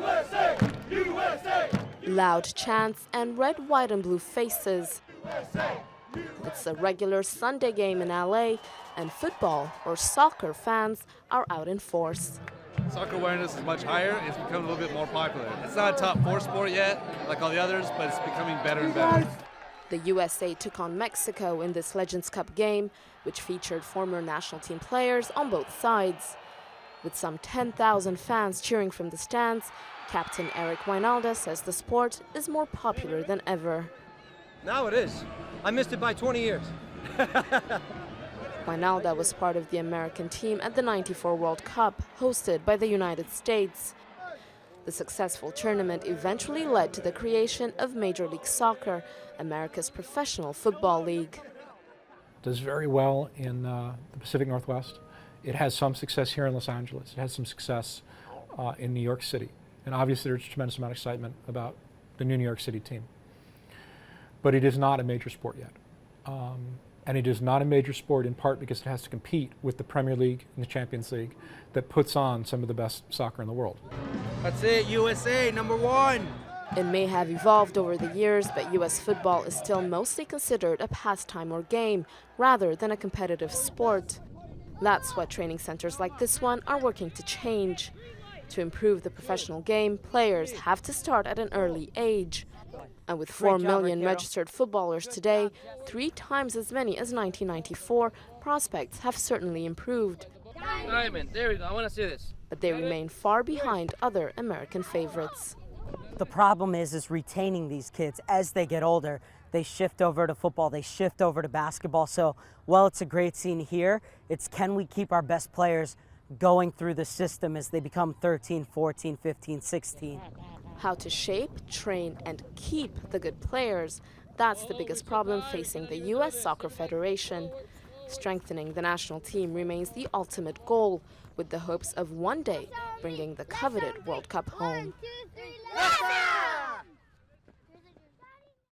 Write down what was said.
USA! USA! Loud chants and red, white and blue faces. It's a regular Sunday game in LA, and football or soccer fans are out in force. Soccer awareness is much higher. It's become a little bit more popular. It's not a top 4 sport yet, like all the others, but it's becoming better and better. The USA took on Mexico in this Legends Cup game, which featured former national team players on both sides. With some 10,000 fans cheering from the stands, Captain Eric Wijnaldum says the sport is more popular than ever. Now it is. I missed it by 20 years. Wijnaldum was part of the American team at the '94 World Cup, hosted by the United States. The successful tournament eventually led to the creation of Major League Soccer, America's professional football league. It does very well in the Pacific Northwest. It has some success here in Los Angeles. It has some success in New York City. And obviously there's a tremendous amount of excitement about the new New York City team. But it is not a major sport yet. And it is not a major sport in part because it has to compete with the Premier League and the Champions League that puts on some of the best soccer in the world. That's it, USA, #1. It may have evolved over the years, but U.S. football is still mostly considered a pastime or game, rather than a competitive sport. That's what training centers like this one are working to change. To improve the professional game, players have to start at an early age. And with 4 million registered footballers today, 3 times as many as 1994, prospects have certainly improved. Diamond, there we go, I want to see this. But they remain far behind other American favorites. The problem is retaining these kids as they get older. They shift over to football, they shift over to basketball. So while it's a great scene here, it's can we keep our best players going through the system as they become 13, 14, 15, 16. How to shape, train, and keep the good players, that's the biggest problem facing the U.S. Soccer Federation. Strengthening the national team remains the ultimate goal, with the hopes of one day bringing the coveted World Cup home. 1, 2, 3, let's go!